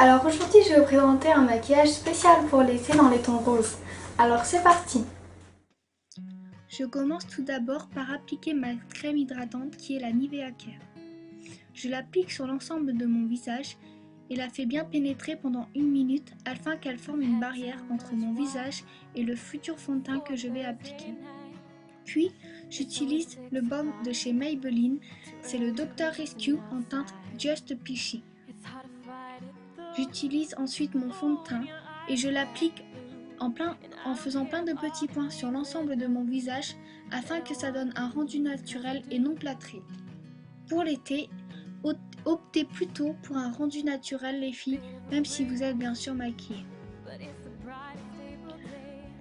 Alors aujourd'hui je vais vous présenter un maquillage spécial pour l'été dans les tons roses. Alors c'est parti! Je commence tout d'abord par appliquer ma crème hydratante qui est la Nivea Care. Je l'applique sur l'ensemble de mon visage et la fais bien pénétrer pendant 1 minute afin qu'elle forme une barrière entre mon visage et le futur fond de teint que je vais appliquer. Puis j'utilise le baume de chez Maybelline, c'est le Dr. Rescue en teinte Just Peachy. J'utilise ensuite mon fond de teint et je l'applique en faisant plein de petits points sur l'ensemble de mon visage afin que ça donne un rendu naturel et non plâtré. Pour l'été, optez plutôt pour un rendu naturel les filles, même si vous êtes bien sûr maquillées.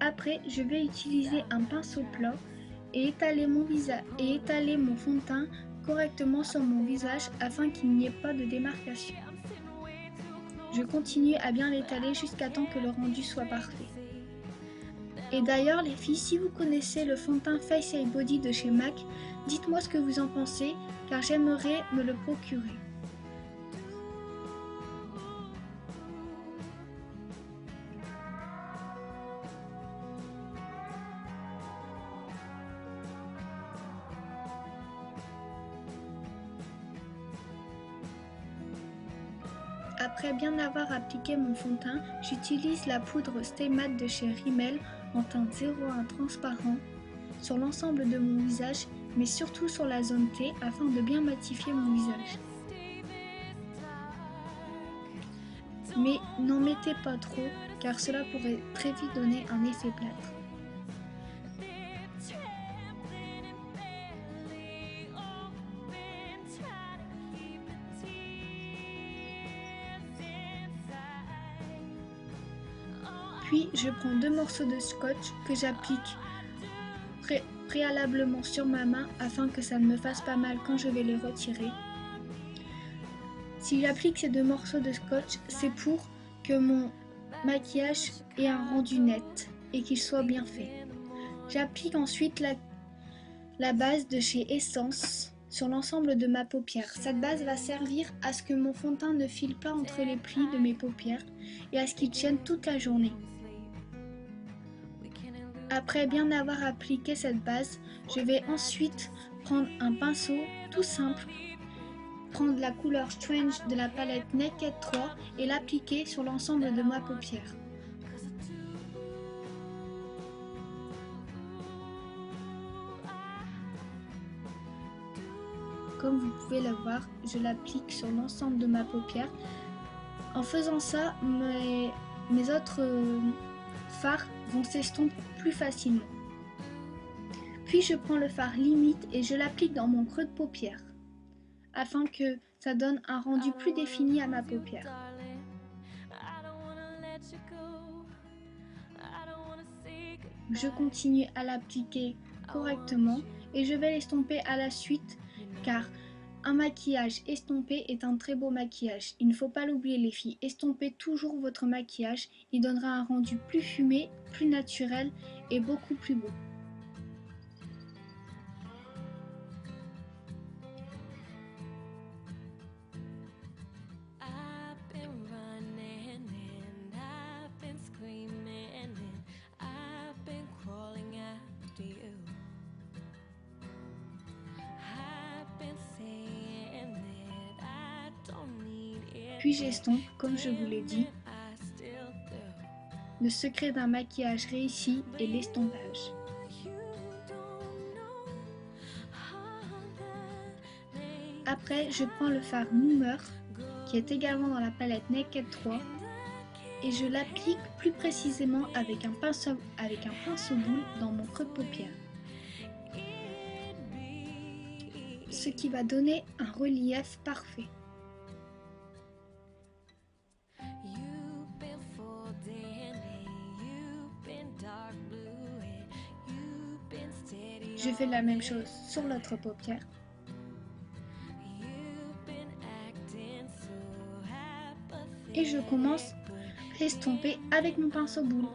Après, je vais utiliser un pinceau plat et étaler mon fond de teint correctement sur mon visage afin qu'il n'y ait pas de démarcation. Je continue à bien l'étaler jusqu'à temps que le rendu soit parfait. Et d'ailleurs les filles, si vous connaissez le fond de teint Face & Body de chez MAC, dites-moi ce que vous en pensez car j'aimerais me le procurer. Après bien avoir appliqué mon fond de teint, j'utilise la poudre Stay Matte de chez Rimmel en teinte 01 transparent sur l'ensemble de mon visage, mais surtout sur la zone T afin de bien matifier mon visage. Mais n'en mettez pas trop car cela pourrait très vite donner un effet plâtre. Puis je prends 2 morceaux de scotch que j'applique préalablement sur ma main afin que ça ne me fasse pas mal quand je vais les retirer. Si j'applique ces 2 morceaux de scotch, c'est pour que mon maquillage ait un rendu net et qu'il soit bien fait. J'applique ensuite la base de chez Essence sur l'ensemble de ma paupière. Cette base va servir à ce que mon fond de teint ne file pas entre les plis de mes paupières et à ce qu'il tienne toute la journée. Après bien avoir appliqué cette base, je vais ensuite prendre un pinceau tout simple, prendre la couleur Strange de la palette Naked 3 et l'appliquer sur l'ensemble de ma paupière. Comme vous pouvez le voir, je l'applique sur l'ensemble de ma paupière. En faisant ça, mes autres fards vont s'estomper plus facilement. Puis je prends le fard limite et je l'applique dans mon creux de paupière afin que ça donne un rendu plus défini à ma paupière. Je continue à l'appliquer correctement et je vais l'estomper à la suite car un maquillage estompé est un très beau maquillage. Il ne faut pas l'oublier les filles, estompez toujours votre maquillage, il donnera un rendu plus fumé, plus naturel et beaucoup plus beau. Puis j'estompe, comme je vous l'ai dit. Le secret d'un maquillage réussi est l'estompage. Après, je prends le fard Noomer, qui est également dans la palette Naked 3, et je l'applique plus précisément avec un pinceau boule dans mon creux de paupière. Ce qui va donner un relief parfait. Je fais la même chose sur l'autre paupière. Et je commence à estomper avec mon pinceau boule.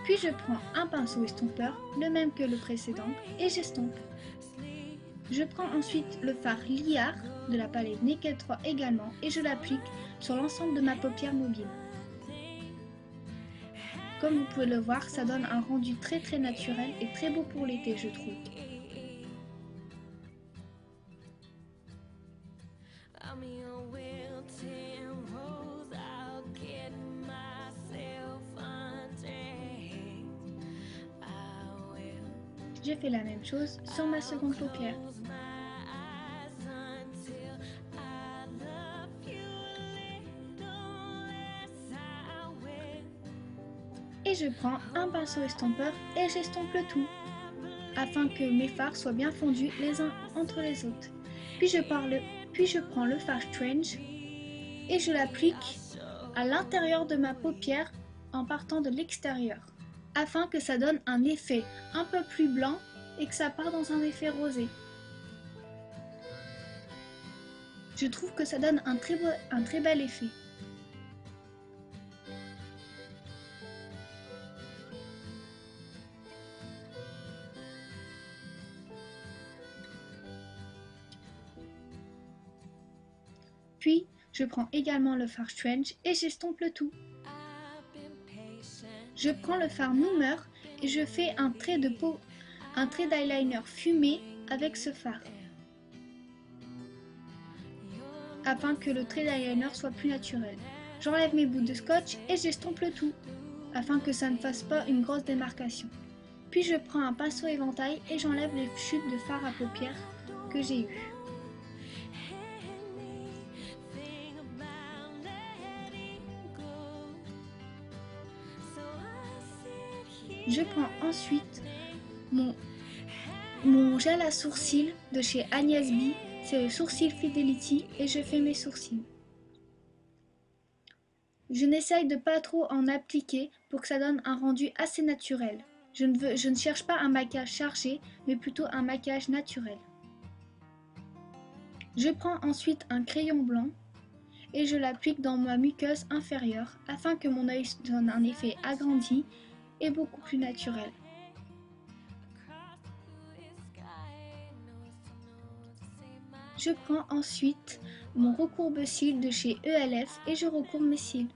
Puis je prends un pinceau estompeur, le même que le précédent, et j'estompe. Je prends ensuite le fard Liar de la palette Naked 3 également et je l'applique sur l'ensemble de ma paupière mobile. Comme vous pouvez le voir, ça donne un rendu très naturel et très beau pour l'été, je trouve. J'ai fait la même chose sur ma seconde paupière. Et je prends un pinceau estompeur et j'estompe le tout, afin que mes fards soient bien fondus les uns entre les autres. Puis je prends le fard Strange et je l'applique à l'intérieur de ma paupière en partant de l'extérieur, afin que ça donne un effet un peu plus blanc et que ça part dans un effet rosé. Je trouve que ça donne un très bel effet. Puis, je prends également le fard Strange et j'estompe le tout. Je prends le fard Noomer et je fais un trait d'eyeliner fumé avec ce fard, afin que le trait d'eyeliner soit plus naturel. J'enlève mes bouts de scotch et j'estompe le tout, afin que ça ne fasse pas une grosse démarcation. Puis je prends un pinceau éventail et j'enlève les chutes de fard à paupières que j'ai eues. Je prends ensuite mon gel à sourcils de chez Agnès B, c'est le Sourcil Fidelity et je fais mes sourcils. Je n'essaye de pas trop en appliquer pour que ça donne un rendu assez naturel. Je ne cherche pas un maquillage chargé, mais plutôt un maquillage naturel. Je prends ensuite un crayon blanc et je l'applique dans ma muqueuse inférieure afin que mon œil donne un effet agrandi et beaucoup plus naturel. Je prends ensuite mon recourbe-cils de chez ELF et je recourbe mes cils.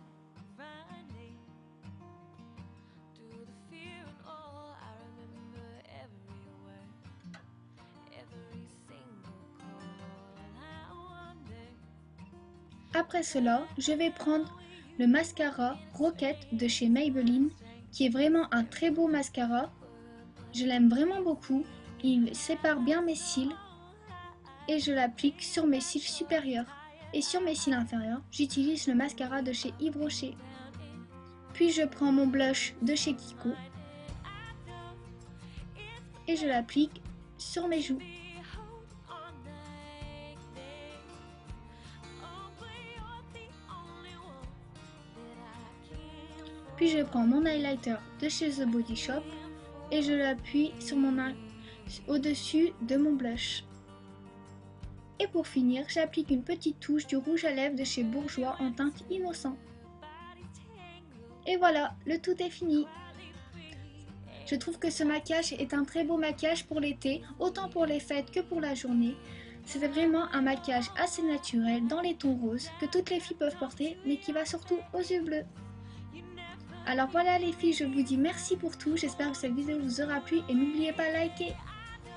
Après cela, je vais prendre le mascara Rocket de chez Maybelline, qui est vraiment un très beau mascara. Je l'aime vraiment beaucoup, il sépare bien mes cils et je l'applique sur mes cils supérieurs. Et sur mes cils inférieurs, j'utilise le mascara de chez Yves Rocher. Puis je prends mon blush de chez Kiko et je l'applique sur mes joues. Puis je prends mon highlighter de chez The Body Shop et je l'appuie sur au-dessus de mon blush. Et pour finir, j'applique une petite touche du rouge à lèvres de chez Bourjois en teinte innocent. Et voilà, le tout est fini. Je trouve que ce maquillage est un très beau maquillage pour l'été, autant pour les fêtes que pour la journée. C'est vraiment un maquillage assez naturel dans les tons roses que toutes les filles peuvent porter, mais qui va surtout aux yeux bleus. Alors voilà les filles, je vous dis merci pour tout, j'espère que cette vidéo vous aura plu et n'oubliez pas de liker.